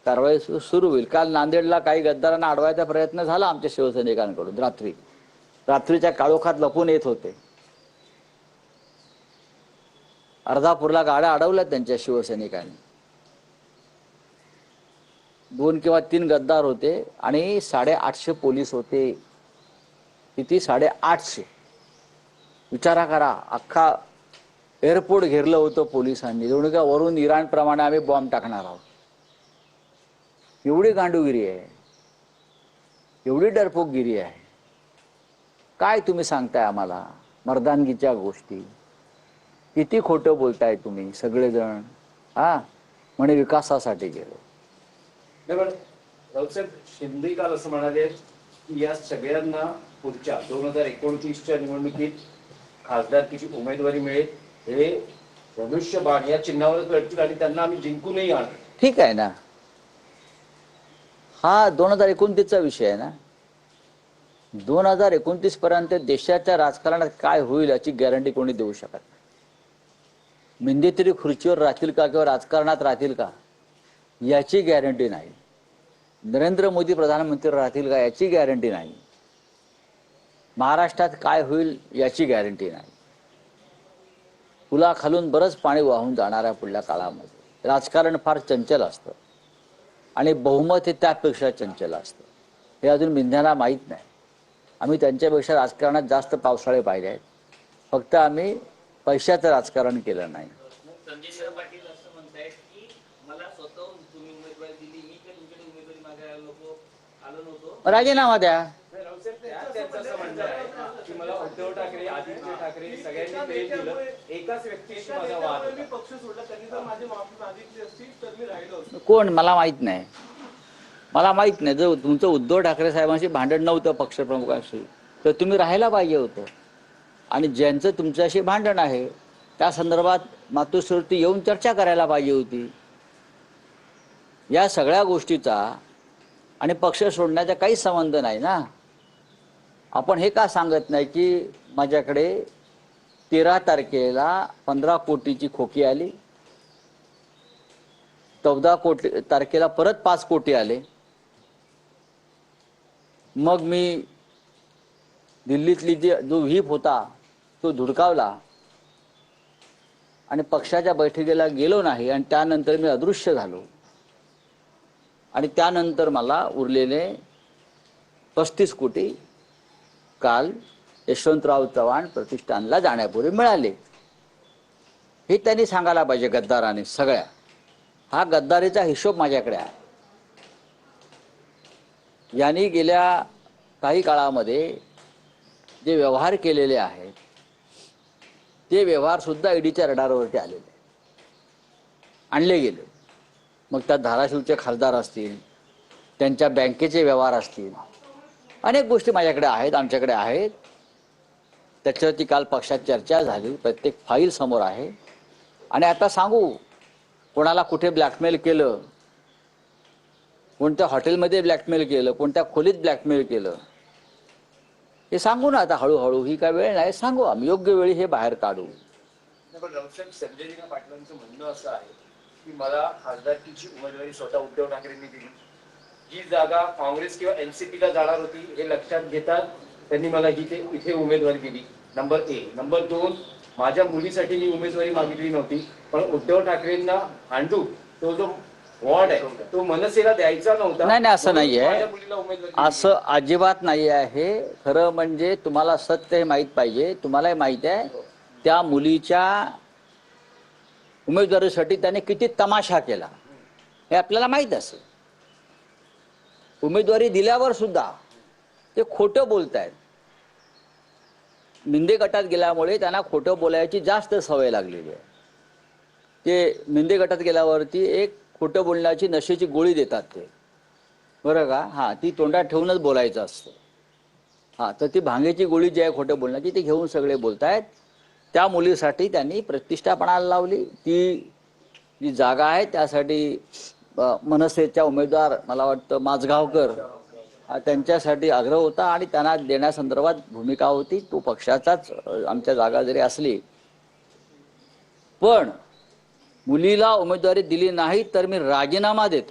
कारवाई सुरू होईल. काल नांदेडला काही गद्दारांना अडवायचा प्रयत्न झाला आमच्या शिवसैनिकांकडून. रात्रीच्या काळोखात लपून येत होते. अर्धापूरला गाड्या अडवल्यात त्यांच्या शिवसैनिकांनी. 2 किंवा 3 गद्दार होते आणि 850 पोलीस होते. किती? 850. विचारा करा, अख्खा एअरपोर्ट घेरलं होतं पोलिसांनी. जणू का वरून इराण प्रमाणे आम्ही बॉम्ब टाकणार आहोत. एवढी गांडूगिरी आहे, एवढी डरपोकगिरी आहे. काय तुम्ही सांगताय आम्हाला मर्दानगीच्या गोष्टी? किती खोटं बोलताय तुम्ही सगळेजण. म्हणे विकासासाठी गेलो. राऊतसाहेब शिंदे काल असं म्हणाले की या सगळ्यांना पुढच्या 2029च्या निवडणुकीत खासदारकीची उमेदवारी मिळेल, हे धनुष्यबाण या चिन्हावरच लढतील आणि त्यांना आम्ही जिंकूनही आणू. ठीक आहे ना, हा 2029चा विषय आहे ना. 2029 पर्यंत देशाच्या राजकारणात काय होईल याची गॅरंटी कोणी देऊ शकत नाही. मिंदे तरी खुर्चीवर राहतील का किंवा राजकारणात राहतील का याची गॅरंटी नाही. नरेंद्र मोदी प्रधानमंत्री राहतील का याची गॅरंटी नाही. महाराष्ट्रात काय होईल याची गॅरंटी नाही. पुलाखालून बरंच पाणी वाहून जाणार आहे पुढल्या काळामध्ये. राजकारण फार चंचल असतं आणि बहुमत हे त्यापेक्षा चंचल असतं. हे अजून मिंद्यांना माहीत नाही. आम्ही त्यांच्यापेक्षा राजकारणात जास्त पावसाळे पाहिले आहेत. फक्त आम्ही पैशाचं राजकारण केलं नाही. संजय पाटील असं म्हणतायत की मला स्वतःहून तुम्ही उमेदवारी दिली, मी तर तुमच्याकडे उमेदवारी मागायला आलो नव्हतो, राजीनामा द्या. त्यांचं असं म्हणणं आहे की मला उद्धव ठाकरे, आदित्य ठाकरे सगळ्यांनी प्रेम दिलं, एकाच व्यक्तीशी माझा वाद होता. पक्ष सोडला, त्यांनी जर माझी माफी मागितली असती तर मी राहिलो असतो. कोण? मला माहित नाही. मला माहित नाही. जर तुमचं उद्धव ठाकरे साहेबांशी भांडण नव्हतं पक्षप्रमुखांशी तर तुम्ही राहायला पाहिजे होतं. आणि ज्यांचं तुमच्याशी भांडण आहे त्या संदर्भात मातोश्रीवरती येऊन चर्चा करायला पाहिजे होती. या सगळ्या गोष्टीचा आणि पक्ष सोडण्याचा काही संबंध नाही ना. आपण हे का सांगत नाही की माझ्याकडे 13 तारखेला 15 कोटीची खोकी आली, 14 तारखेला परत 5 कोटी आले. मग मी दिल्लीतली जो व्हीप होता तो धुडकावला आणि पक्षाच्या बैठकीला गेलो नाही आणि त्यानंतर मी अदृश्य झालो. आणि त्यानंतर मला उरलेले 35 कोटी काल यशवंतराव चव्हाण प्रतिष्ठानला जाण्यापूर्वी मिळाले. हे त्यांनी सांगायला पाहिजे गद्दाराने सगळ्या. हा गद्दारीचा हिशोब माझ्याकडे आहे. यांनी गेल्या काही काळामध्ये जे व्यवहार केलेले आहेत ते व्यवहार सुद्धा ईडीच्या रडारवरती आलेले आणले गेले. मग त्यात धाराशिवचे खासदार असतील, त्यांच्या बँकेचे व्यवहार असतील, अनेक गोष्टी माझ्याकडे आहेत, आमच्याकडे आहेत. त्याच्यावरती काल पक्षात चर्चा झाली. प्रत्येक फाईल समोर आहे. आणि आता सांगू कोणाला कुठे ब्लॅकमेल केलं, कोणत्या हॉटेलमध्ये ब्लॅकमेल केलं, कोणत्या खोलीत ब्लॅकमेल केलं, हे सांगू ना आता हळूहळू. ही काय वेळ नाही, सांगू आम्ही योग्य वेळी हे बाहेर काढू. पण राऊतसाहेब संजय पाटलांचं म्हणणं असं आहे की मला खासदारकीची उमेदवारी स्वतः उद्धव ठाकरेंनी दिली. जी जागा काँग्रेस किंवा एनसीपीला जाणार होती हे लक्षात घेतात त्यांनी मला इथे उमेदवारी दिली. नंबर 1. नंबर 2, माझ्या मुलीसाठी मी उमेदवारी मागितली नव्हती, पण उद्धव ठाकरेंना हांडू तो जो वॉर्ड आहे तो मनसेला द्यायचा नव्हता. नाही नाही, असं नाही आहे. असं अजिबात नाही आहे. खरं म्हणजे तुम्हाला सत्य हे माहीत पाहिजे. तुम्हालाही माहित आहे त्या मुलीच्या उमेदवारीसाठी त्याने किती तमाशा केला हे आपल्याला माहीत असेल. उमेदवारी दिल्यावर सुद्धा ते खोटं बोलतायत. मिंदे गटात गेल्यामुळे त्यांना खोटं बोलायची जास्त सवय लागलेली आहे. ते मिंदे गटात गेल्यावरती एक खोटं बोलण्याची नशेची गोळी देतात ते, बरं का. ती तोंडात ठेवूनच बोलायचं असतं. तर ती भांगेची गोळी जी आहे खोटं बोलण्याची ती घेऊन सगळे बोलतायत. त्या मुलीसाठी त्यांनी प्रतिष्ठा पणाला लावली. ती जी जागा आहे त्यासाठी मनसेच्या उमेदवार मला वाटतं माझगावकर त्यांच्यासाठी आग्रह होता आणि त्यांना देण्यासंदर्भात भूमिका होती. तो पक्षाचाच आमच्या जागा जरी असली पण मुलीला उमेदवारी दिली नाही तर मी राजीनामा देतो